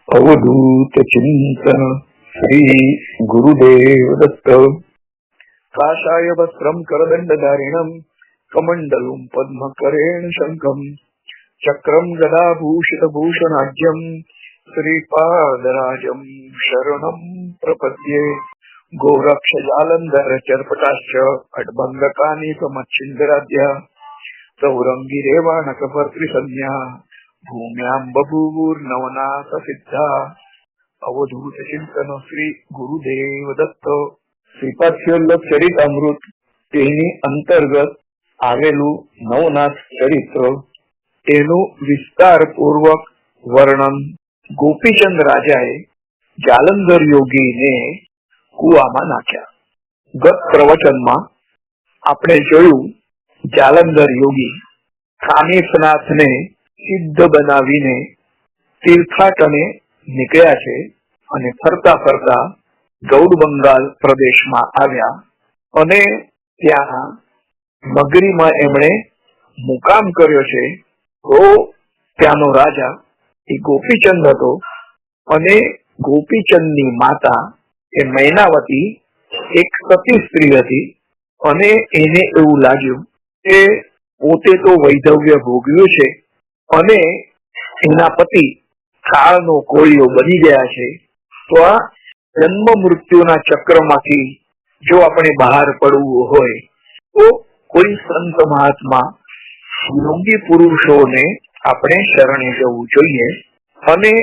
अवधूत चिंतन श्री गुरुदेव दत्त। काषाय वस्त्रं करदंडधारिणं कमंडलुं पद्मकरेण शंखं चक्रं गदाभूषितभूषणाढ्यं श्रीपादराजं शरणं प्रपद्ये। गोरक्ष जालंधर चर्पटाश्च अड्भंगकानि समच्छिन्दराध्या सौरंगी रेवाणकपर्त्रिसंज्ञा भूम्यां बभूवुर्नवनाथ सिद्धा। अवधूत चिंतन श्री गुरुदेव दत्त। શ્રીપાદશિવલ્લભ ચરિતામૃત તેની અંતર્ગત આવેલું નવનાથ ચરિત્ર, તેનું વિસ્તાર પૂર્વક વર્ણન ગોપીચંદ રાજાએ જાલંધર યોગીને કુવામાં નાખ્યા. ગત પ્રવચનમાં આપણે જોયું, જાલંધર યોગી કામેશનાથને સિદ્ધ બનાવીને તીર્થાટને નીકળ્યા છે અને ફરતા ફરતા ગૌડ બંગાળ પ્રદેશમાં આવ્યા અને ત્યાં નગરીમાં એમણે મુકામ કર્યો છે. તો ત્યાંનો રાજા એ ગોપીચંદ હતો અને ગોપીચંદની માતા એ મૈનાવતી એક સતી સ્ત્રી હતી અને એને એવું લાગ્યું કે પોતે તો વૈધવ્ય ભોગવ્યું છે અને એના પતિ કાળનો કોળિયો બની ગયા છે. તો આ જન્મ મૃત્યુના ચક્રમાંથી જો આપણે બહાર પડવું હોય તો કોઈ સંત મહાત્મા યોગી પુરુષોને આપણે શરણે જવું જોઈએ. અને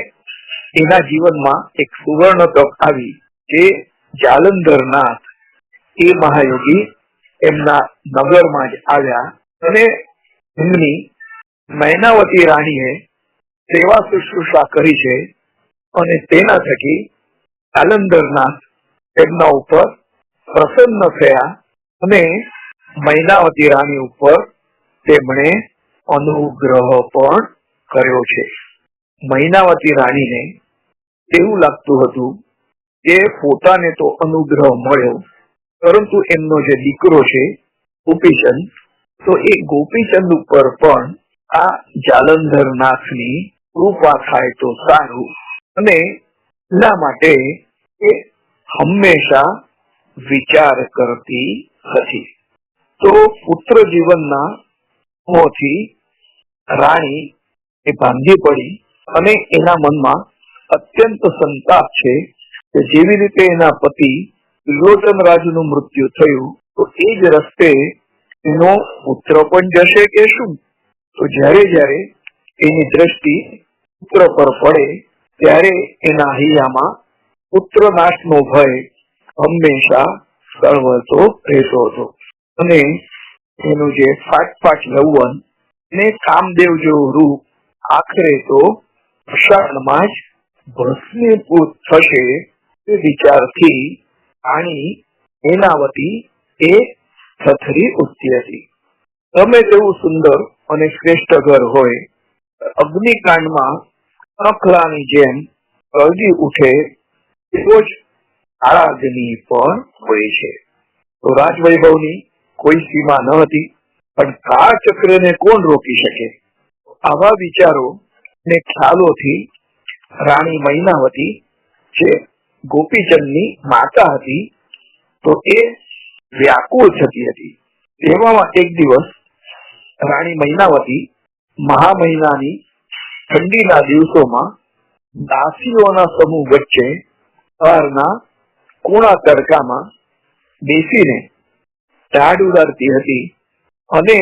એના જીવનમાં એક સુવર્ણ તક આવી કે જાલંધરનાથ એ મહાયોગી એમના નગરમાં જ આવ્યા અને એમની મૈનાવતી રાણીએ સેવા શુશ્રૂષા કરી છે અને તેના થકી જાલંધરનાથ તેમના ઉપર પ્રસન્ન થયા અને મૈનાવતી રાણી ઉપર તેમણે અનુગ્રહ પણ કર્યો છે. મૈનાવતી રાણીને એવું લાગતું હતું કે પોતાને તો અનુગ્રહ મળ્યો, પરંતુ એમનો જે દીકરો છે ગોપીચંદ, તો એ ગોપીચંદ ઉપર પણ આ જાલંધરનાથની કૃપા થાય તો સારું, અને એના માટે એ હંમેશા વિચાર કરતી હતી. તો પુત્ર જીવનના મોહથી રાણી એ ભાંગી પડી અને એના મનમાં અત્યંત સંતાપ છે કે જેવી રીતે એના પતિ ત્રિલોચન રાજુનું મૃત્યુ થયું તો એ જ રસ્તે એનો પુત્ર પણ જશે કે શું. તો જ્યારે જ્યારે એની દ્રષ્ટિ પુત્ર પર પડે ત્યારે એના હૈયામાં પુત્ર નાશનો ભય હંમેશા સળવળતો રહેતો હતો અને એનું જે ફાટફાટ યૌવન ને કામદેવ જેવું રૂપ આખરે તો ક્ષણમાં જ ભસ્મીભૂત થશે તે વિચારથી રાણી મૈનાવતી એ થથરી ઉઠતી હતી. તમે તેવું સુંદર અને શ્રેષ્ઠ ઘર હોય, અગ્નિકાંડમાં અખલાની જેમ અળગી ઉઠે એવો જ કાળાગ્નિ પણ હોય છે. તો રાજવૈભવની કોઈ સીમા ન હતી, પણ કાળ ચક્રને કોણ રોકી શકે? આવા વિચારો ને ખ્યાલોથી રાણી મૈનાવતી જે ગોપીચંદની માતા હતી તો એ વ્યાકુળ થતી હતી. તેવામાં એક દિવસ રાણી મૈનાવતી મહા મહિનાની ઠંડીના દિવસોમાં દાસીઓના સમૂહ વચ્ચે બહારના કુણા તડકામાં બેસીને ટાઢ ઉડાડતી હતી અને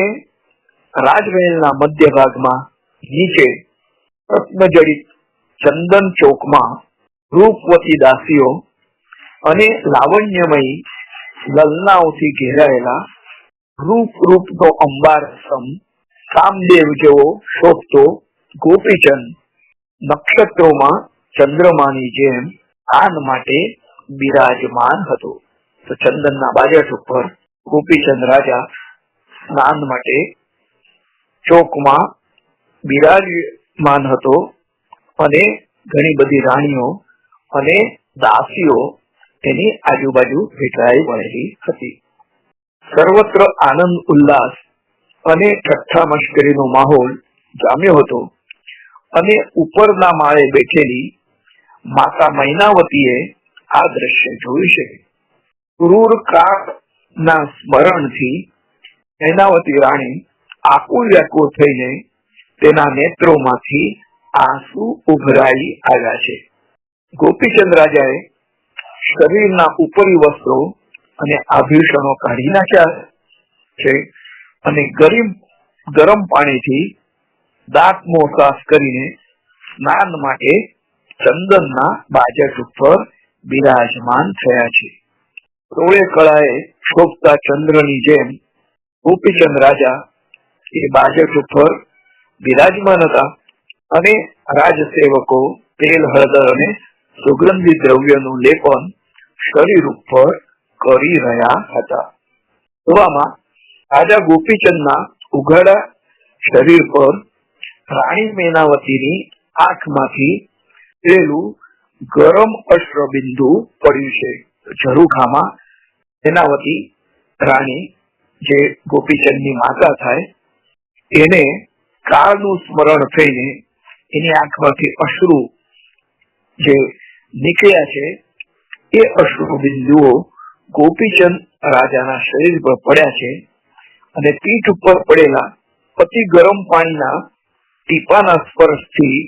રાજમહેલના મધ્ય ભાગમાં નીચે રત્નજડિત ચંદન ચોકમાં રૂપવતી દાસીઓ અને લાવણ્યમયી લલનાઓથી ઘેરાયેલા રૂપનો અંબાર સમ કામદેવ જેવો શોભતો ગોપીચંદ નક્ષત્રોમાં ચંદ્રમાની જેમ આન માટે બિરાજમાન હતો. તો ચંદનના બાજટ ઉપર ગોપીચંદ રાજા સ્નાન માટે ચોકમાં બિરાજમાન હતો અને ઘણી બધી રાણીઓ અને દાસીઓ તેની આજુબાજુ ભેટાઈ વળેલી હતી. સર્વત્ર આનંદ ઉલ્લાસ અને ઠઠ્ઠા મશ્કરીનો માહોલ જામ્યો હતો અને ઉપરના માળે બેઠેલી માતા મૈનાવતીએ આ દ્રશ્ય જોયું છે. ક્રૂર કાળના સ્મરણથી મૈનાવતી રાણી આકુળ વ્યાકુળ થઈને તેના નેત્રોમાંથી આંસુ ઉભરાઈ આવ્યા છે. ગોપીચંદ રાજાએ શરીરના ઉપરી વસ્ત્રો અને આભૂષણો કાઢી નાખ્યા છે અને ગરમ પાણીથી દાંત મોં સાફ કરીને સ્નાન માટે ચંદનના બાજટ ઉપર બિરાજમાન થયા છે. રોળે કળાએ શોભતા ચંદ્રની જેમ ગોપીચંદ રાજા એ બાજટ ઉપર બિરાજમાન હતા અને રાજસેવકો તેલ, હળદર અને સુગંધિત દ્રવ્યનું લેપન શરીર ઉપર કરી રહ્યા હતા. એવામાં રાજા ગોપીચંદના ઉઘાડા શરીર પર રાણી મૈનાવતીની આંખમાંથી પેલું ગરમ અશ્રબિંદુ પડ્યું છે. ઝરૂખામાં મૈનાવતી રાણી જે ગોપીચંદની માતા થાય એને કાળનું સ્મરણ થઈને એની આંખમાંથી અશ્રુ જે નીકળ્યા છે એ અશ્રુ બિંદુઓ ગોપીચંદ રાજાના શરીર પર પડ્યા છે અને પીઠ ઉપર પડેલા અતિ ગરમ પાણીના ટીપાના સ્પર્શથી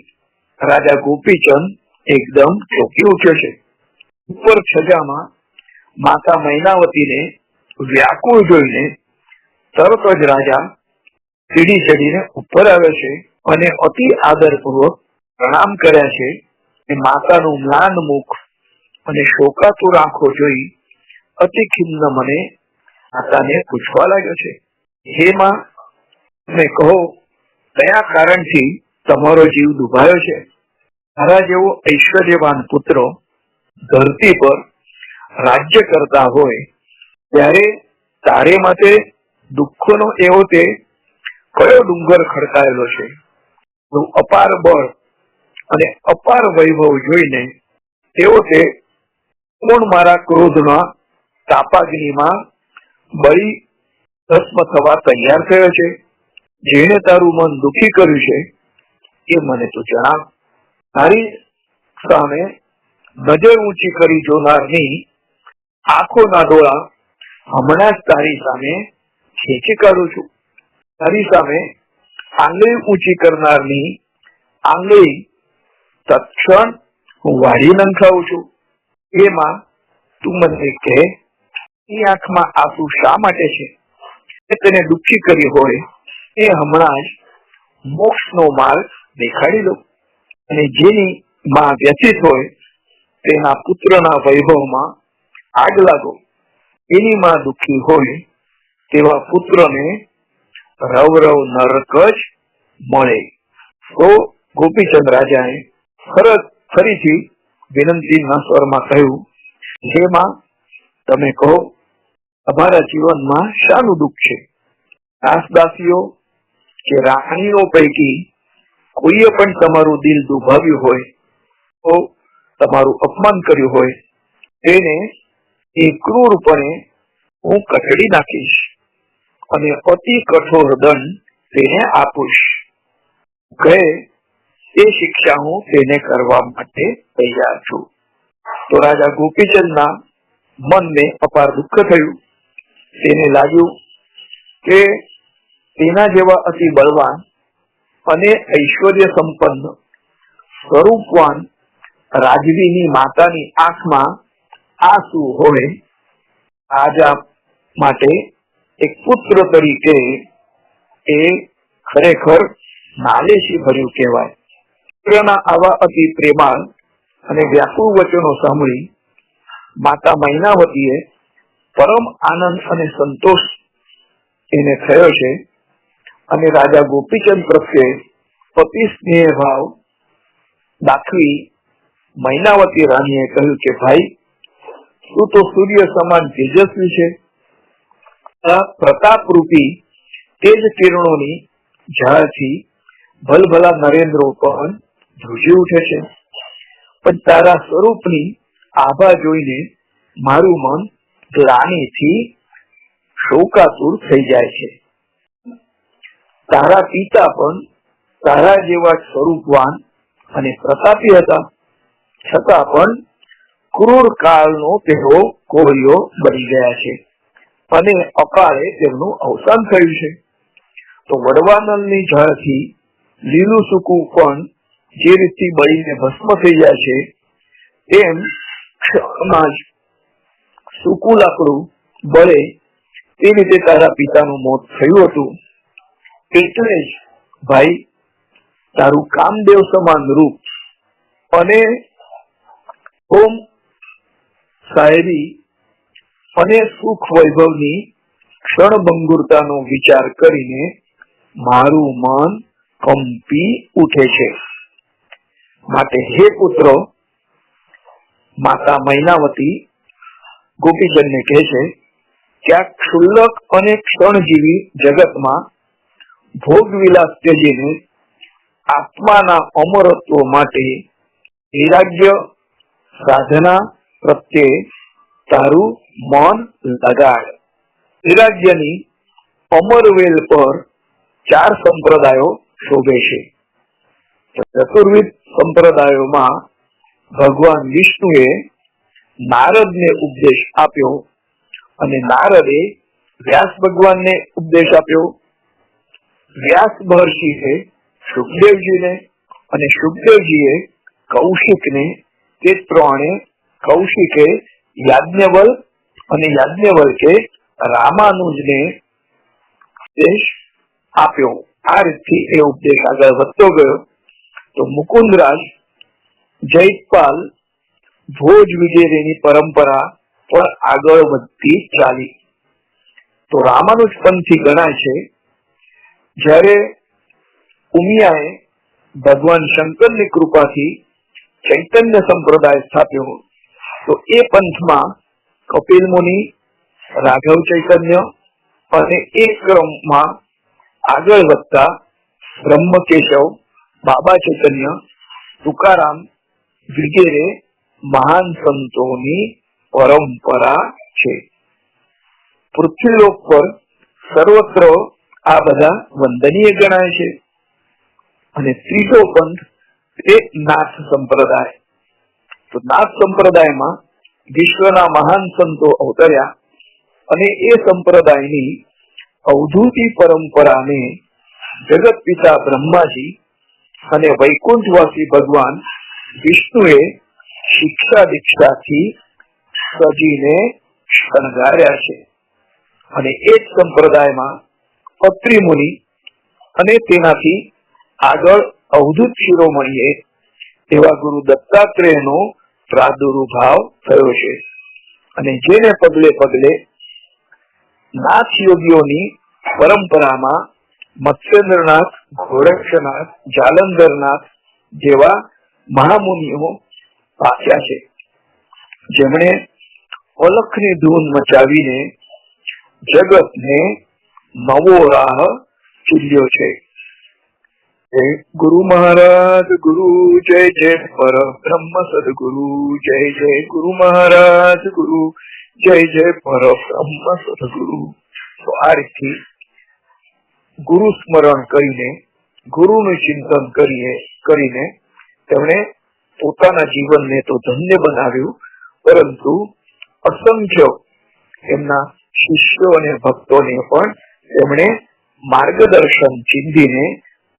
રાજા ગોપીચંદ એકદમ ચોંકી ઉઠ્યો છે. ઉપર છજામાં માતા મૈનાવતીને વ્યાકુળ જોઈને તરત જ રાજા સીડી ચડીને ઉપર આવે છે અને અતિ આદરપૂર્વક પ્રણામ કર્યા છે. માતાનું મ્લાન મુખ અને શોકાતુર આંખો જોઈ અતિ ખિન્ન મને માતાને પૂછવા લાગ્યો છે, હે માં, તમે કહો કયા કારણથી તમારો જીવ દુભાયો છે? તારા જેવો ઐશ્વર્યવાન પુત્ર ધરતી પર રાજ્ય કરતા હોય ત્યારે તારે માટે દુઃખનો એવો તે કયો ડુંગર ખડકાયેલો છે? અપાર બળ અને અપાર વૈભવ જોઈને તેઓ તે કોણ મારા ક્રોધના તાપાગ્નિમાં બળી ભસ્મ થવા તૈયાર થયો છે? જેને તારું મન દુઃખી કર્યું છે એ મને તું જણાવ. તારી સામે નજર ઊંચી કરી જોનારની આંખોના ડોળા હમણાં જ તારી સામે ખેંચી કાઢું છું. તારી સામે આંગળી ઊંચી કરનારની આંગળી તત્ક્ષણ હું વાળી નંખાવું છું. એમાં તું મને કહે, એ આંખમાં આંસુ શા માટે છે? તેને દુઃખી કરી હોય એ હમણાં જ મોક્ષનો માર્ગ દેખાડી દો. અને જેની માં વ્યથિત હોય તેના પુત્રના વૈભવમાં આગ લાગો. એની માં દુઃખી હોય તેવા પુત્રને રવ રવ નરક જ મળે. તો ગોપીચંદ રાજાએ ફરીથી વિનંતીના સ્વરમાં કહ્યું, હે માં, તમે કહો તમારા જીવનમાં શાનું દુઃખ છે? દાસદાસીઓ કે રાણીઓ પૈકી કોઈએ પણ તમારું દિલ દુભાવ્યું હોય તો તમારું અપમાન કર્યું હોય તેને એ ક્રૂરપણે હું કચડી નાખીશ અને અતિ કઠોર દંડ તેને આપીશ. કહે એ શિક્ષા હું તેને કરવા માટે તૈયાર છું. તો રાજા ગોપીચંદના મનને અપાર દુઃખ થયું. તેને લાગ્યું કે તેના જેવા અતિ બળવાન અને ઐશ્વર્ય સંપન્ન સ્વરૂપવાન રાજવીની માતાની આંખમાં આંસુ હોય રાજા માટે એક પુત્ર તરીકે એ ખરેખર નાલેશી ભર્યું કહેવાય. પુત્રના આવા અતિ પ્રેમાળ અને વ્યાકુળ વચનો સાંભળી માતા મૈનાવતીએ પરમ આનંદ અને સંતોષ એને થયો છે અને રાજા ગોપીચંદ પ્રત્યે અતિ સ્નેહ ભાવ દાખવી મૈનાવતી રાણીએ કહ્યું કે ભાઈ, તું તો સૂર્ય સમાન તેજસ્વી છે. પ્રતાપ રૂપી તેજ કિરણોની ઝાળથી ભલભલા નરેન્દ્રો પણ ધ્રુજી ઉઠે છે, પણ તારા સ્વરૂપની આભા જોઈને મારું મન ગ્લાનિથી શોકાતુર થઈ જાય છે. તારા પિતા પણ તારા જેવા સ્વરૂપવાન અને પ્રતાપી હતા. છતાં પણ ક્રૂર કાળનો તેઓ કોળીઓ બની ગયા છે અને અકાળે તેમનું અવસાન થયું છે. તો વડવાનલની ઝાડથી લીલું સૂકું પણ જે રીતથી બળીને ભસ્મ થઈ જાય છે, તેમ ક્ષણમાં જ સૂકું લાકડું બળે તે રીતે તારા પિતાનું મોત થયું હતું. એટલે જ ભાઈ, તારું કામદેવ સમાન રૂપ અને ઓમ સાહેબી અને સુખ વૈભવની ક્ષણભંગુરતાનો વિચાર કરીને મારું મન કંપી ઉઠે છે. માટે હે પુત્રો, માતા મૈનાવતી ગોપીજનને કહે છે કે આ ક્ષુલ્લક અને ક્ષણજીવી જગતમાં ભોગ વિલાસ ત્યજીને આત્માના અમરત્વ માટે વૈરાગ્ય સાધના પ્રત્યે તારું મન લગાડ. વૈરાગ્યની અમરવેલ પર 4 સંપ્રદાયો શોભે છે. ચતુર્વિધ સંપ્રદાયોમાં ભગવાન વિષ્ણુએ નારદને ઉપદેશ આપ્યો અને નારદે વ્યાસ ભગવાનને ઉપદેશ આપ્યો. વ્યાસ મહર્ષિએ સુખદેવજીને અને સુખદેવજીએ કૌશિકને, તે ત્રણે કૌશિકે યાજ્ઞવલ્ક અને યાજ્ઞવલ્કે રામાનુજને ઉપદેશ આપ્યો. આ રીતથી એ ઉપદેશ આગળ વધતો ગયો. તો મુકુંદરાજ જયપાલ ભોજ વિગેરેની પરંપરા પણ આગળ વધતી ચાલી. તો રામાનુજ પંથી ગણાય છે. જ્યારે ઉમિયાએ ભગવાન શંકરની કૃપાથી ચૈતન્ય સંપ્રદાય સ્થાપ્યો, તો એ પંથમાં કપિલ મુનિ, રાઘવ ચૈતન્ય અને એ ક્રમમાં આગળ વધતા બ્રહ્મકેશવ, બાબા ચૈતન્ય, તુકારામ વગેરે મહાન સંતોની પરંપરા છે. પૃથ્વીલોક પર સર્વત્ર આ બધા વંદનીય ગણાય છે. અને ત્રીજો પંથ એ નાથ સંપ્રદાય. તો નાથ સંપ્રદાયમાં વિશ્વના મહાન સંતો અવતર્યા અને એ સંપ્રદાયની અવધૂતિ પરંપરાને જગત પિતા બ્રહ્માજી અને વૈકુંઠવાસી ભગવાન વિષ્ણુએ શિક્ષા દીક્ષાથી સજીને શણગાર્યા છે. અને એ જ સંપ્રદાયમાં અત્રિ મુનિ અને તેનાથી આગળ અવધૂત શિરોમણીએ એવા ગુરુ દત્તાત્રેયનો પ્રાદુર્ભાવ થયો છે. અને જેને પગલે પગલે નાથ યોગીઓની પરંપરામાં મત્સ્યેન્દ્રનાથ, ગોરક્ષનાથ, જાલંધરનાથ જેવા મહામુનિઓ પાક્યા છે, જેમણે અલખની ધૂન મચાવીને જગતને નવો રાહ ચૂલ્યો છે. ગુરુ મહારાજ ગુરુ જય જય પર બ્રહ્મ સદગુરુ જય જય ગુરુ મહારાજ ગુરુ જય જય પર બ્રહ્મ સદગુરુ. તો આ રીતથી ગુરુ સ્મરણ કરીને, ગુરુનું ચિંતન કરીને તેમણે પોતાના જીવનને તો ધન્ય બનાવ્યું, પરંતુ અસંખ્ય એમના શિષ્યો અને ભક્તોને પણ તેમણે માર્ગદર્શન ચીંધીને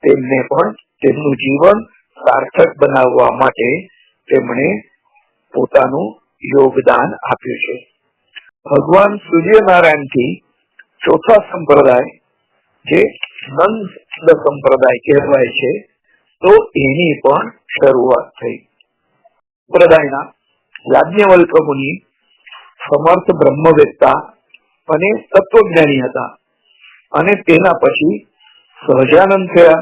તેમને પણ તેમનું જીવન સાર્થક બનાવવા માટે તેમણે પોતાનું યોગદાન આપ્યું છે. ભગવાન સૂર્યનારાયણ થી ચોથા સંપ્રદાય જે નંદ સંપ્રદાય કહેવાય છે, તો એની પણ શરૂઆત થઈ. સંપ્રદાયના યાજ્ઞવલ્ક મુનિ સમર્થ બ્રહ્મવેત્તા અને તત્વજ્ઞાની હતા. અને તેના પછી સહજાનંદ થયા.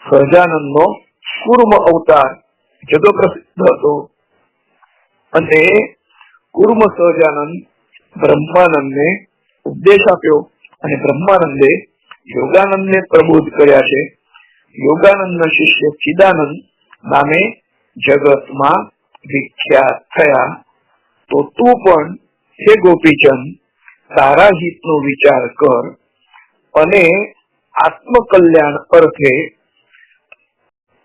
સહજાનંદનો કુર્મ અવતાર જગપ્રસિદ્ધ હતો. અને કુર્મ સહજાનંદ બ્રહ્માનંદને ઉપદેશ આપ્યો અને બ્રહ્માનંદે યોગાનંદને પ્રબોધ કર્યા છે. યોગાનંદના શિષ્ય ચિદાનંદ નામે જગતમાં વિખ્યાત થયા. તો તું પણ હે ગોપીચંદ, તારા હિતનો વિચાર કર અને આત્મકલ્યાણ અર્થે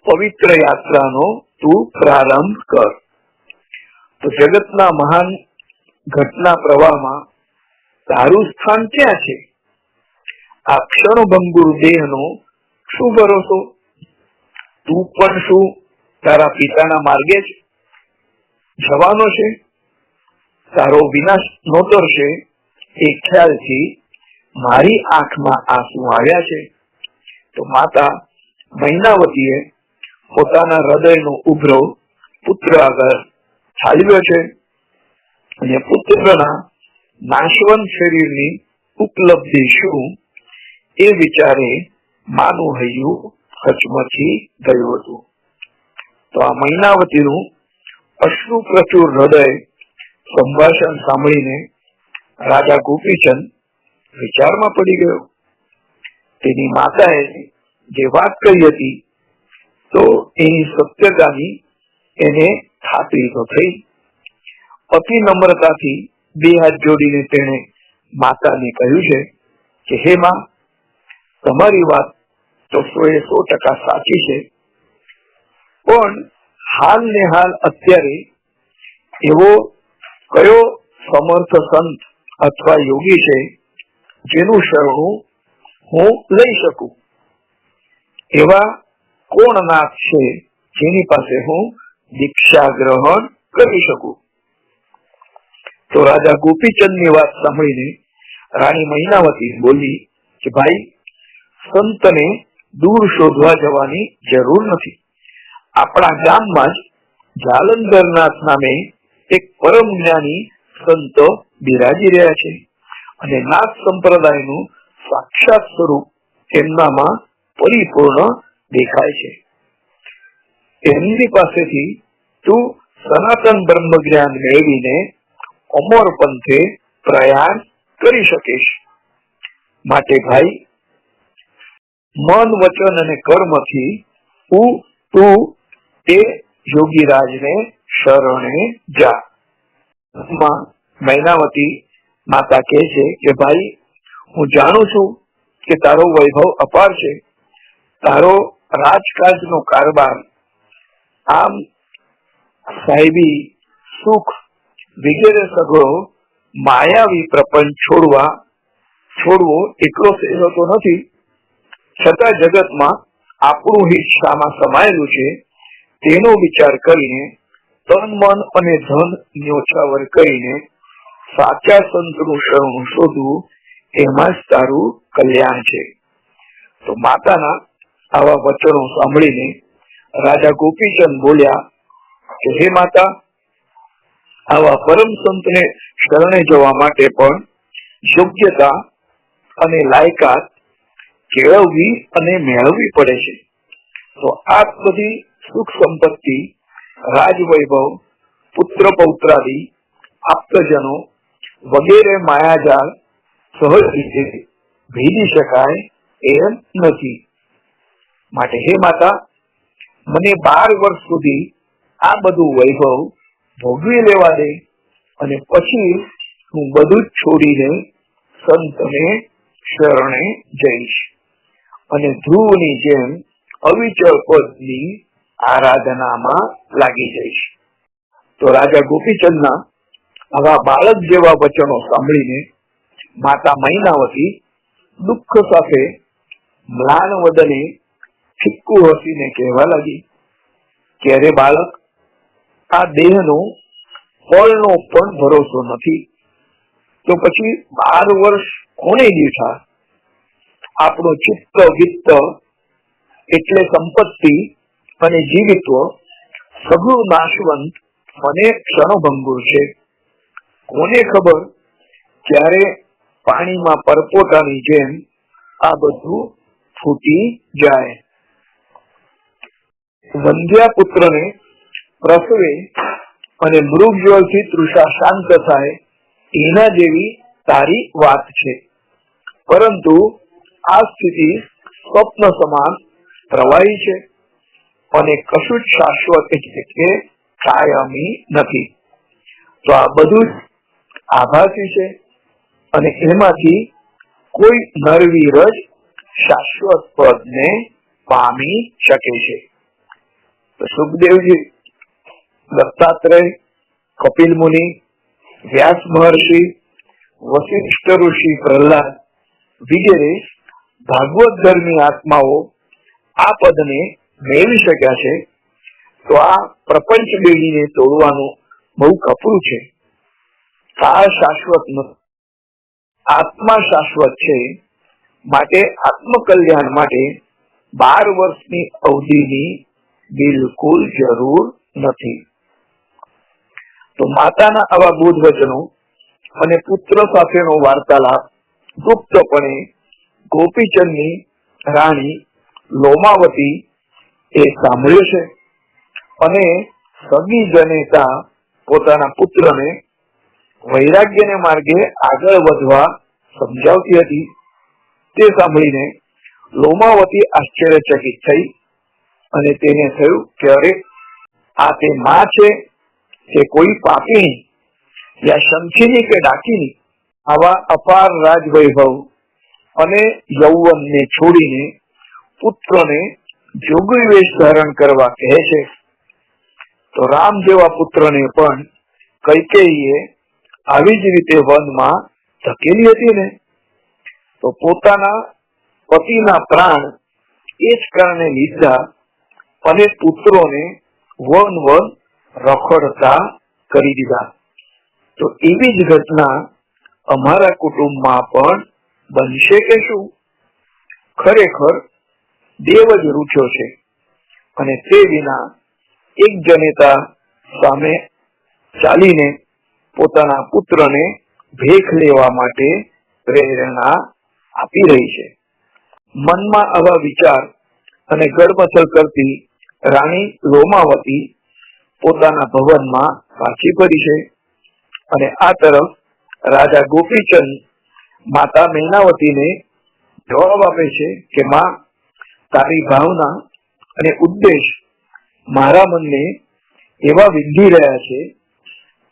પવિત્ર યાત્રાનો તું પ્રારંભ કર. તો જગતના મહાન ઘટના પ્રવાહમાં તારું સ્થાન ક્યાં છે? આ ક્ષણભંગુર દેહનો શું ભરોસો? તું પણ શું તારા પિતાના માર્ગે જ જવાનો છે? તારો વિનાશ નોતરશે એ ખ્યાલથી મારી આંખમાં આંસુ આવ્યા છે. તો માતા મૈનાવતીએ પોતાના હૃદયનો ઉભરો પુત્ર આગળ ઠાલવ્યો છે અને પુત્રના નાશવંત શરીરની ઉપલબ્ધિ શું એ વિચારે માનું હૈયું હચમચી ગયું હતું. તો આ મૈનાવતીનું અશ્રુ પ્રચુર હૃદય સંભાષણ સાંભળીને રાજા ગોપીચંદ વિચારમાં પડી ગયો. તેની માતાએ જે વાત કહી હતી તો એની સત્યતાની એને ખાતરી તો થઈ. અતિ નમ્રતાથી બે હાથ જોડીને તેણે માતાને કહ્યું છે કે હે માં, તમારી વાત તો 100% સાચી છે, પણ હાલ ને હાલ અત્યારે એવો કયો સમર્થ સંત અથવા યોગી છે જેનું શરણું હું લઈ શકું? એવા કોણ નાથ છે જેની પાસે હું દીક્ષા ગ્રહણ કરી શકું? તો રાજા ગોપીચંદની વાત સાંભળીને રાણી મૈનાવતી બોલી કે ભાઈ, સંતને દૂર શોધવા જવાની જરૂર નથી. આપણા ગામમાં જ જાલંધરનાથ નામે એક પરમ જ્ઞાની સંતો બિરાજી રહ્યા છે અને નાથ સંપ્રદાયનું સાક્ષાત સ્વરૂપ તેમનામાં પરિપૂર્ણ દેખાય છે. એમની પાસેથી તું સનાતન બ્રહ્મ જ્ઞાન મેળવીને અમર પંથે પ્રયાણ કરી શકીશ. માટે ભાઈ, મન, વચન અને કર્મથી તું તે યોગીરાજને શરણે જા. મૈનાવતી માતા કહે છે કે ભાઈ, હું જાણું છું કે તારો વૈભવ અપાર છે, તારો રાજકાજનો કારભાર, આમ સાહેબી, સુખ વગેરે સગળો માયાવી પ્રપંચ છોડવો એટલો સહેલો તો નથી. છતાં જગતમાં આપણું હિત શામાં સમાયેલું છે તેનો વિચાર કરીને તન, મન અને ધન ન્યોછાવર કરીને સાચા સંતનું શરણું શોધવું, એમાં જ તારું કલ્યાણ છે. તો માતાના આવા વચનો સાંભળીને રાજા ગોપીચંદ બોલ્યા કે હે માતા, આવા પરમ સંતને શરણે જવા માટે પણ યોગ્યતા અને લાયકાત કેળવવી અને મેળવવી પડે છે. તો આ બધી સુખ સંપત્તિ, રાજવૈભવ, પુત્ર પૌત્રાદિ, આપ્તજનો વગેરે માયાજાળ સહજ રીતે ભેદી શકાય એમ નથી. માટે હે માતા, મને 12 વર્ષ સુધી આ બધું વૈભવ ભોગવી લેવા દે અને પછી હું બધું જ છોડીને સંતને શરણે જઈશ અને ધ્રુવની જેમ અવિચળ પદની આરાધનામાં લાગી જઈશ. તો રાજા ગોપીચંદના આવા બાળક જેવા વચનો સાંભળીને માતા મૈનાવતી દુઃખ સાથે મ્લાન વદને ફિક્કું હસીને કહેવા લાગી કે અરે બાળક, આ દેહનો ફળનો પણ ભરોસો નથી, તો પછી 12 વર્ષ કોને દીઠા? આપણું ચિત્ત, વિત્ત એટલે સંપત્તિ અને જીવિત્વ સગળું નાશવંત અને ક્ષણભંગુર છે. કોને ખબર ક્યારે પાણીમાં પરપોટાની જેમ આ બધું ફૂટી જાય. વંધ્યા પુત્રને પ્રસવે અને મૃગજળથી તૃષા શાંત થાય એના જેવી તારી વાત છે, પરંતુ આ સ્થિતિ સ્વપ્ન સમાન પ્રવાહી છે અને કશું જ શાશ્વત એટલે કે કાયમી નથી. તો આ બધું જ આભાસી છે અને એમાંથી કોઈ નરવીર જ શાશ્વત પદને પામી શકે છે. તો સુખદેવજી, દત્તાત્રેય, કપિલ મુનિ, વ્યાસ મહર્ષિ, વશિષ્ઠ ઋષિ, પ્રહલાદ વગેરે ભાગવત ધર્મી આત્માઓ આ પદને મેળવી શક્યા છે, તો આ પ્રપંચ બેડીને તોડવાનું બહુ કપરું છે. કાળ શાશ્વત નથી, આત્મા શાશ્વત છે. માટે આત્મકલ્યાણ માટે 12 વર્ષની અવધિની બિલકુલ જરૂર નથી. તો માતાના આવા બોધ વચનો અને પુત્ર સાથેનો વાર્તાલાપ ગુપ્તપણે ગોપીચંદની રાણી લોમાવતી એ સાંભળ્યો છે અને સગી જનેતા પોતાના પુત્રને વૈરાગ્યને માર્ગે આગળ વધવા સમજાવતી હતી. તે સાંભળીને લોમાવતી આશ્ચર્યચકિત થઈ અને તેને થયું કે અરે, આ તે માં છે કે કોઈ પાપીણી યા શંખીની કે ડાકીની આવા અપાર રાજવૈભવ અને યૌવનને છોડીને પુત્રને જોગી વેશ ધારણ કરવા કહે છે. તો રામ જેવા પુત્રને પણ કૈકેયીએ આવી જ રીતે વનમાં ધકેલી હતી ને. તો પોતાના પતિના પ્રાણ એ જ કારણે લીધા અને પુત્રોને વન રખડતા કરી દીધા. તો એવી જ ઘટના અમારા કુટુંબમાં પણ બનશે કે શું? ખરેખર દેવ જ રૂઠ્યો છે અને તે વિના એક જનેતા સામે ચાલીને પોતાના પુત્રને ભેખ લેવા માટે પ્રેરણા આપી રહી છે. મનમાં આવા વિચાર અને ગડમથલ કરતી રાણી લોમાવતી પોતાના ભવનમાં પાછી ફરી છે અને આ તરફ રાજા ગોપીચંદ માતા મૈનાવતીને જવાબ આપે છે કે માં, તારી ભાવના અને ઉદ્દેશ મારા મનને એવા વિંધી રહ્યા છે,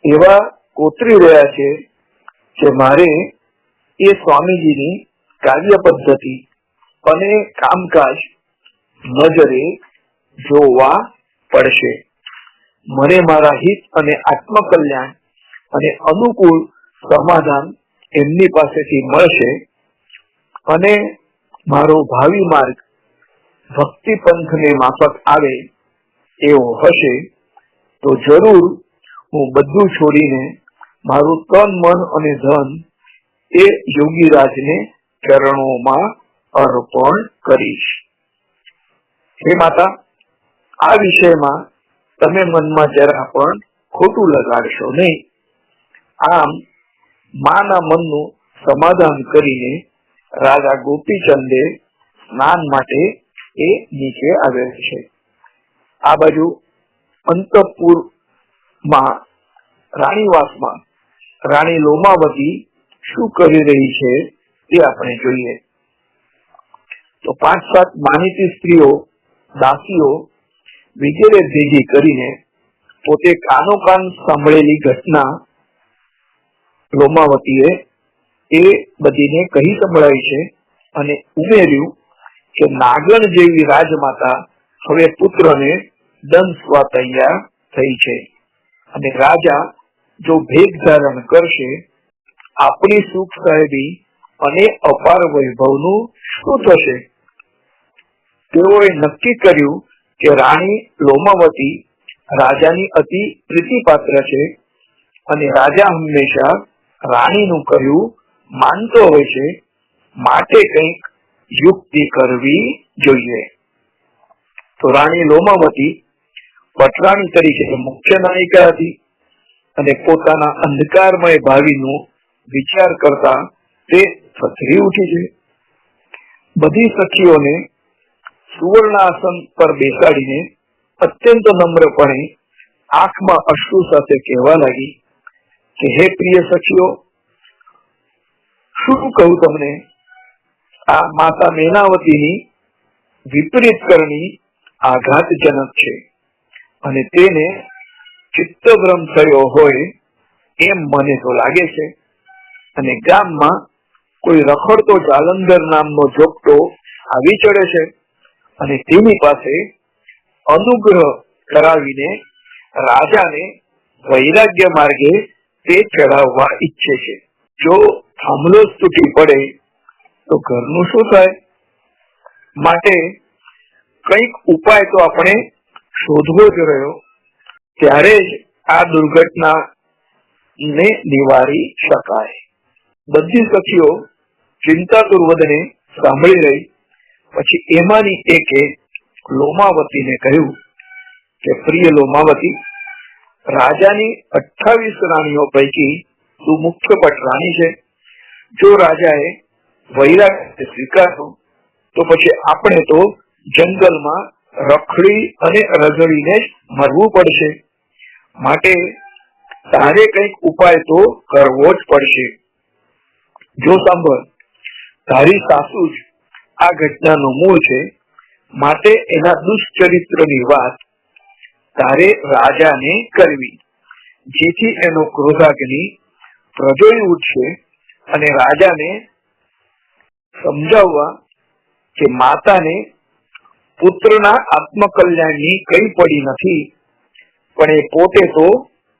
એવા કોતરી રહ્યા છે કે મારે એ સ્વામીજીની કાર્ય પદ્ધતિ અને કામકાજ નજરે જોવા પડશે. મને મારા હિત અને આત્મકલ્યાણ અને અનુકૂળ સમાધાન એમની પાસેથી મળશે અને મારો ભાવિ માર્ગ ભક્તિ પંથને માફક આવે એવો હશે તો જરૂર હું બધું છોડીને મારું તન, મન અને ધન એ યોગીરાજને ચરણોમાં અર્પણ કરીશ. હે માતા, આ વિષયમાં તમે મનમાં જરા પણ ખોટું લગાડશો નહીં. આમ માના મનનું સમાધાન કરીને રાજા ગોપીચંદે સ્નાન માટે એ નીચે આવે છે. આ બાજુ અંતઃપુરમાં રાણીવાસમાં રાણી લોમાવતી શું કરી રહી છે તે આપણે જોઈએ. તો 5-7 માનીતી સ્ત્રીઓ, દાસીઓ વગેરે ભેગી કરીને પોતે કાનો કાન સાંભળેલી ઘટના લોમાવતીએ એ બધીને કહી સંભળાવી છે અને ઉમેર્યું કે નાગણ જેવી રાજમાતા હવે પુત્રને દંશવા તૈયાર થઈ છે અને રાજા જો ભેગ ધારણ કરશે આપણી સુખ સાહેબી અને અપાર વૈભવનું શું થશે? તેઓએ નક્કી કર્યું કે રાણી લોમાવતી રાજાની અતિ પ્રીતિપાત્ર છે અને રાજા હંમેશા રાણીનું કહ્યું માનતો હોય છે, માટે કંઈક યુક્તિ કરવી જોઈએ. તો રાણી લોમાવતી પટરાણી તરીકે મુખ્ય નાયિકા હતી અને પોતાના અંધકારમય ભાવિનો વિચાર કરતા તે થથરી ઉઠી છે. બધી સખીઓને સુવર્ણાસન પર બેસાડીને અત્યંત નમ્રપણે આંખમાં અશ્રુ સાથે કહેવા લાગી કે હે પ્રિય સખીઓ, શું કહું તમને, આ માતા મૈનાવતીની વિપરીત કરણી આઘાતજનક છે અને તેને ચિત્તભ્રમ થયો હોય એમ મને તો લાગે છે અને ગામમાં કોઈ રખડતો જાલંધર નામનો જોગટો આવી ચડે છે અને તેની પાસે અનુગ્રહ કરાવીને રાજાને વૈરાગ્ય માર્ગે તે ચડાવવા ઈચ્છે છે. જો થાંભલો તૂટી પડે તો ઘરનું શું થાય? માટે કઈક ઉપાય તો આપણે શોધવો જ રહ્યો, ત્યારે જ આ દુર્ઘટના ને નિવારી શકાય. બધી સખીઓ ચિંતાતુર વદને સાંભળી રહી. પછી એમાંની એકે લોમાવતીને કહ્યું કે પ્રિય લોમાવતી, રાજાની 28 રાણીઓ પૈકી તું મુખ્ય પટરાણી છે. જો રાજાએ વૈરાગ્ય સ્વીકાર્યો તો પછી આપણે તો જંગલમાં રખડી અને રઝળીને જ મરવું પડશે. માટે તારે કઈક ઉપાય તો કરવો જ પડશે. જો સાંભળ, તારી સાસુ જ આ ઘટનાનો મૂળ છે, માટે એના દુષ્ચરિત્રની વાત તારે રાજાને કરવી, જેથી એનો ક્રોધાગ્નિ પ્રજોઈ ઉઠશે અને રાજાને સમજાવવા કે માતાને પુત્રના આત્મકલ્યાણની કઈ પડી નથી, પણ એ પોતે તો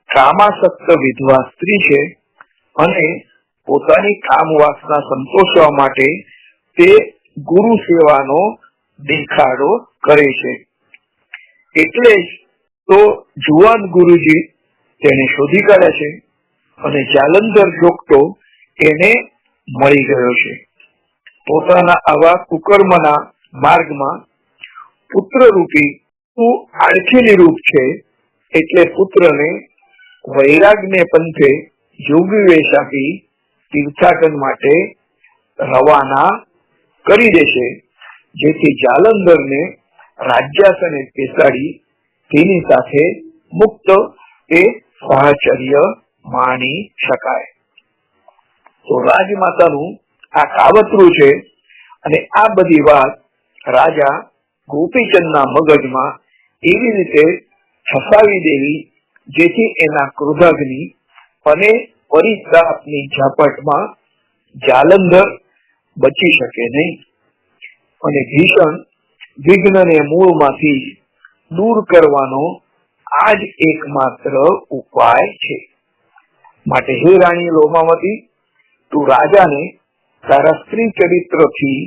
કામાસક્ત વિધવા સ્ત્રી છે અને પોતાની કામ વાસના સંતોષવા માટે તે ગુરુ સેવાનો દેખાડો કરે છે. એટલે જ તો જુવાન ગુરુજી તેને શોધી કાઢ્યા છે અને જાલંધર જોગતો એને મળી ગયો છે. પોતાના આવા કુકર્મના માર્ગમાં પુત્ર રૂપી તું આડખીલી રૂપ છે, એટલે પુત્રને વૈરાગને પંથે યોગી વેશ આપી તીર્થાટન માટે રવાના કરી દેશે, જેથી જાલંધરને રાજ્યાસને બેસાડી તેની સાથે મુક્ત એ સાહચર્ય માણી શકાય. તો રાજમાતાનું આ કાવતરું છે અને આ બધી વાત રાજા ગોપીચંદના મગજમાં એવી રીતે છસાવી દેવી જેથી એના ક્રોધાગ્નિ અને પરિતાપની ઝાપટમાં જાલંધર બચી શકે નહીં અને ભીષણ વિઘ્નને મૂળમાંથી દૂર કરવાનો આ જ એકમાત્ર ઉપાય છે. માટે હે રાણી લોમાવતી, તું રાજાને તારા સ્ત્રી ચરિત્રથી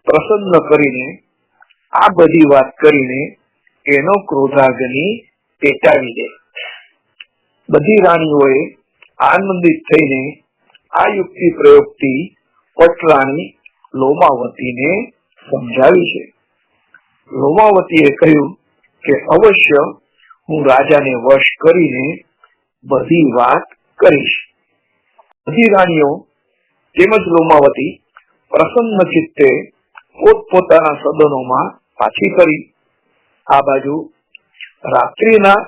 પ્રસન્ન કરીને આ બધી વાત કરીને એનો ક્રોધાગ્નિ પેટાવી દે. બધી રાણીઓએ આનંદિત થઈને આ યુક્તિ પ્રયોગથી પટરાણી લોમાવતીને સમજાવી છે. લોમાવતીએ કહ્યું કે અવશ્ય હું રાજાને વશ કરીને બધી વાત કરીશ. બધી રાણીઓ તેમજ લોમાવતી પ્રસન્ન ચિત્તે પોતપોતાના સદનોમાં પાછી ફરી. આ બાજુ રાત્રિના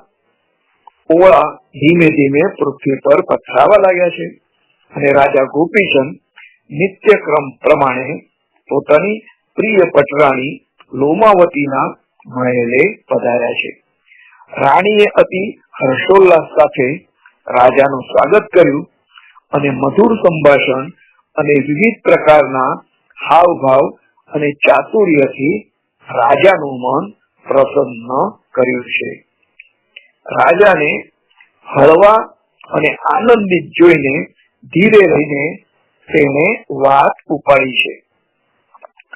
ઓળા ધીમે ધીમે પૃથ્વી પર પથરાવા લાગ્યા છે અને રાજા ગોપીચંદ નિત્યક્રમ પ્રમાણે પોતાની પ્રિય પટરાણી લોમાવતીના મહેલે પધાર્યા છે. રાણીએ અતિ હર્ષોલ્લાસ સાથે રાજાનું સ્વાગત કર્યું અને મધુર સંભાષણ અને વિવિધ પ્રકારના હાવભાવ અને ચાતુર્યથી રાજાનું મન પ્રસન્ન કર્યું છે. રાજાને હળવા અને આનંદિત જોઈને ધીરે રહીને તેને વાત ઉપાડી છે.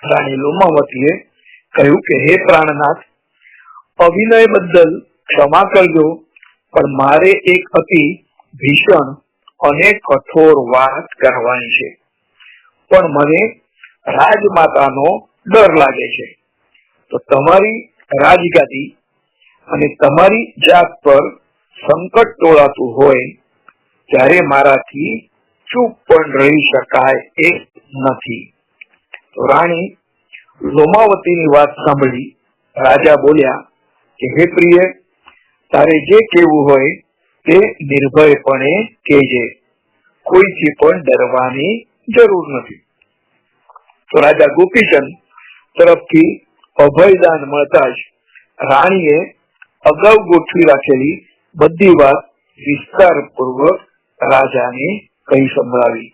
રાણી લોમાવતીએ કહ્યું કે હે પ્રાણનાથ, અભિનય બદલ ક્ષમા કરજો, પણ મારે એક અતિ ભીષણ અને કઠોર વાત કરવાની છે, પણ મને રાજમાતાનો ડર લાગે છે. તો તમારી રાજગાદી અને તમારી જાત પર સંકટ ટોળાતું હોય ત્યારે મારાથી ચૂપ પણ રહી શકાય એ નથી. તો રાણી લોમાવતીની વાત સાંભળી રાજા બોલ્યા કે હે પ્રિય, તારે જે કહેવું હોય તે નિર્ભયપણે કહેજે, કોઈથી પણ ડરવાની જરૂર નથી. તો રાજા ગોપીચંદ તરફથી અભયદાન મળતા જ રાણીએ અગાઉ ગોઠવી રાખેલી બધી વાત વિસ્તારપૂર્વક રાજાને કહી સંભળાવી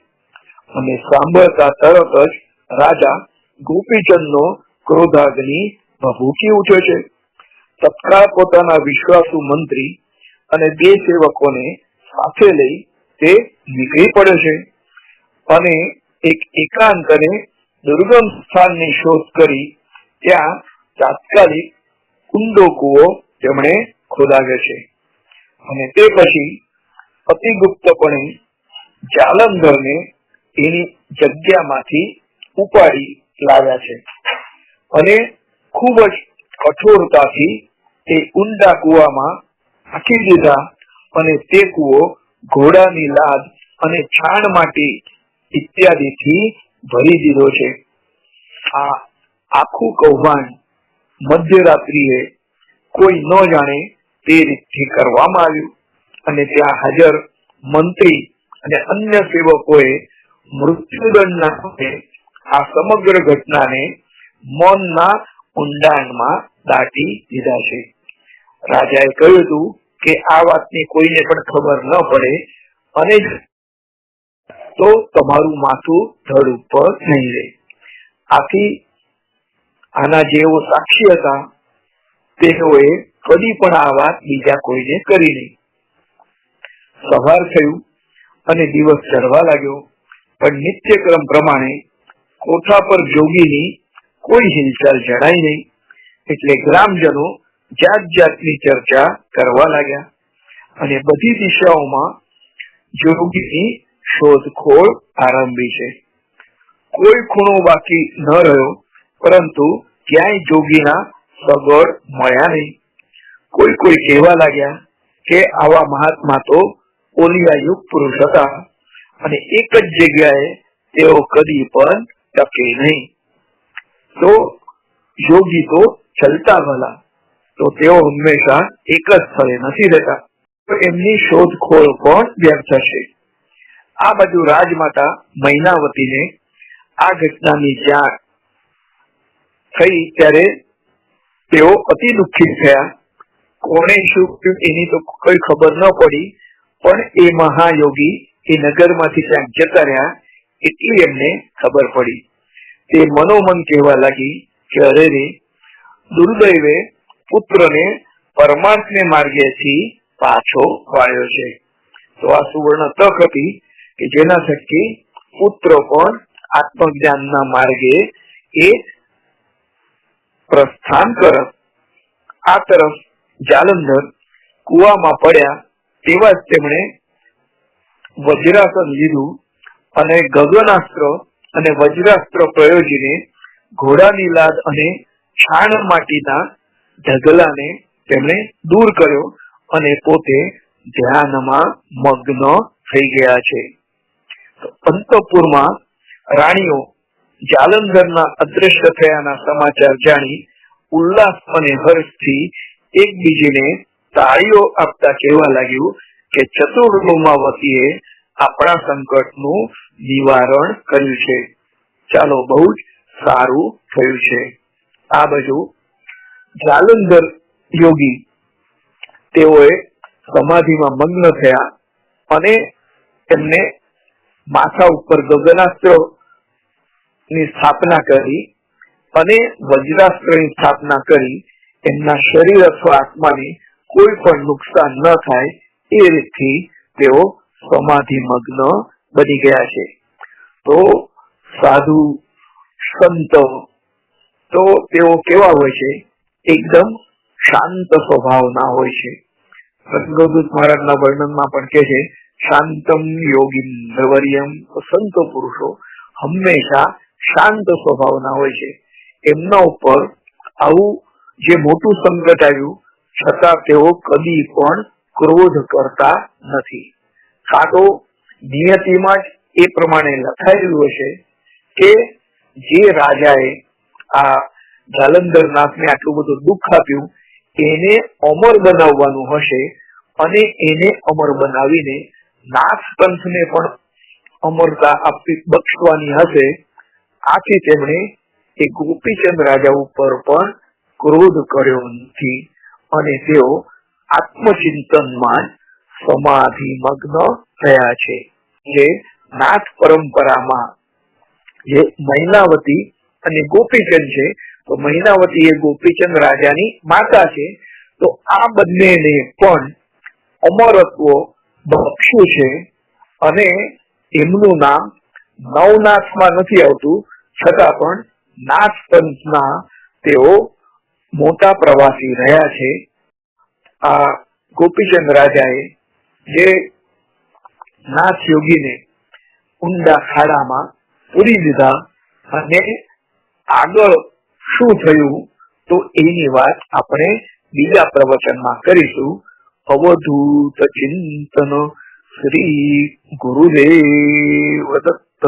અને સાંભળતા તરત જ રાજા ગોપીચંદનો ક્રોધાગ્નિ ભભૂકી ઉઠ્યો છે. તત્કાળ પોતાના વિશ્વાસુ મંત્રી અને 2 સેવકોને સાથે લઈ તે નીકળી પડે છે અને એક એકાંત અને દુર્ગમ સ્થાનની શોધ કરી ત્યાં તાત્કાલિક ઊંડો કૂવો તેમણે ખોદાવ્યો છે અને તે પછી અતિ ગુપ્તપણે જાલંધરને એની જગ્યામાંથી ઉપાડી લાવ્યા છે અને ખૂબ જ કઠોરતાથી તે ઊંડા કૂવામાં નાખી દીધા અને તે કૂવો ઘોડાની લાદ અને છાણ માટી ઇત્યાદિથી ભરી દીધો છે. આ આખું કૌભાંડ મધ્યરાત્રિએ કોઈ ન જાણે તે રીતથી કરવામાં આવ્યું અને ત્યાં હાજર મંત્રી અને અન્ય સેવકોએ મૃત્યુદંડના નામે આ સમગ્ર ઘટનાને મૌનના ઊંડાણમાં દાટી દીધા છે. રાજાએ કહ્યું હતું કે આ વાતની કોઈને પણ ખબર ન પડે અને તો તમારું માથું ધડ ઉપર નહીં રહે. આથી આના જેઓ સાક્ષી હતા તેઓએ કદી પણ આ વાત બીજા કોઈને કરી નહીં. સવાર થયું અને દિવસ ચડવા લાગ્યો, પણ નિત્યક્રમ પ્રમાણે કોઠા પર જોગીની કોઈ હિલચાલ જણાઈ નહીં. એટલે ગ્રામજનો જાત જાતની ચર્ચા કરવા લાગ્યા અને બધી દિશાઓમાં જોગીની શોધખોળ આરંભી છે. કોઈ ખૂણો બાકી ન રહ્યો, પરંતુ ક્યાંય જોગીના સગડ મળ્યા નહીં. કોઈ કહેવા લાગ્યા કે આવા મહાત્મા તો ઓલિયાયુગ પુરુષ હતા અને એક જ જગ્યાએ તેઓ કદી પણ ટકે નહીં. તો યોગી તો ચલતા ભલા, તો તેઓ હંમેશા એક જ સ્થળે નથી રહેતા. એમની શોધખોળ પણ વ્યર્થ છે. આ બાજુ રાજમાતા મૈનાવતીને આ ઘટનાની જાણ થઈ ત્યારે તેઓ અતિ દુઃખિત થયા. કોણે શું કર્યું એની તો કઈ ખબર ન પડી, પણ એ મહાયોગી એ નગરમાંથી ક્યાંક જતા રહ્યા એટલી એમને ખબર પડી. તે મનોમન કહેવા લાગી કે અરે રે, દુર્દૈવે પુત્રને પરમાર્થને માર્ગેથી પાછો વાળ્યો છે. તો આ સુવર્ણ તક હતી કે જેના થકી પુત્ર પણ આત્મજ્ઞાનના માર્ગે એ પ્રસ્થાન કરત. આ તરફ જાલંધર કુવામાં પડ્યા તેવા જ તેમણે વજ્રાસન લીધું અને ગગનાસ્ત્ર અને વજ્રાસ્ત્ર પ્રયોજીને ઘોડાની લાદ અને છાણ માટીના ઢગલાને તેમણે દૂર કર્યો અને પોતે ધ્યાનમાં મગ્ન થઈ ગયા છે. અંતઃપુરમાં રાણીઓ જાલંધરના અદ્રશ્ય થયાના સમાચાર જાણી ઉલ્લાસ અને હર્ષથી એકબીજીને તાળીઓ આપતા કહેવા લાગ્યું કે ચતુર્લોમાવતીએ આપણા સંકટનું નિવારણ કર્યું છે. ચાલો, બહુ જ સારું થયું છે. આ બાજુ જાલંધર યોગી તેઓએ સમાધિમાં મગ્ન થયા અને એમને માથા ઉપર ગગનાસ્ત્ર ની સ્થાપના કરી અને વજ્રાસ્ત્રની સ્થાપના કરી એમના શરીર અથવા આત્માને કોઈ પણ નુકસાન ન થાય એ રીતથી તેઓ સમાધિ મગ્ન બની ગયા છે. તો સાધુ સંત તો તેઓ કેવા હોય છે? એકદમ શાંત સ્વભાવના હોય છે. રંગદૂત મહારાજના વર્ણનમાં પણ કહે છે, શાંતમ યોગીન્દ્રવર્યમ. સંત પુરુષો હંમેશા શાંત સ્વભાવના હોય છે. એમના ઉપર આવું જે મોટું સંકટ આવ્યું છતાં તેઓ કદી પણ ક્રોધ કરતા નથી. કાં તો નિયતિમાં જ એ પ્રમાણે લખાયેલું હશે કે જે રાજાએ આ જાલંધર નાથને આટલું બધું દુઃખ આપ્યું એને અમર બનાવવાનું હશે અને એને અમર બનાવીને નાથ પંથને પણ અમરતા આપી બક્ષવાની હશે. આથી તેમણે એ ગોપીચંદ રાજા ઉપર પણ ક્રોધ કર્યો નથી અને તેઓ આત્મચિંતનમાં સમાધિ મગ્ન થયા છે. જે નાથ પરંપરામાં જે મૈનાવતી અને ગોપીચંદ છે, તો મૈનાવતી એ ગોપીચંદ રાજાની માતા છે. તો આ બંનેને પણ અમરત્વ બક્ષું છે અને એમનું નામ નવનાથમાં નથી આવતું, છતાં પણ નાથ પંથના તેઓ મોટા પ્રવાસી રહ્યા છે. આ ગોપીચંદ રાજાએ જે નાથ યોગીને ઊંડા ખાડામાં પૂરી દીધા અને આગળ શું થયું તો એની વાત આપણે બીજા પ્રવચનમાં કરીશું. અવધૂત ચિંતન શ્રી ગુરુદેવ દત્ત.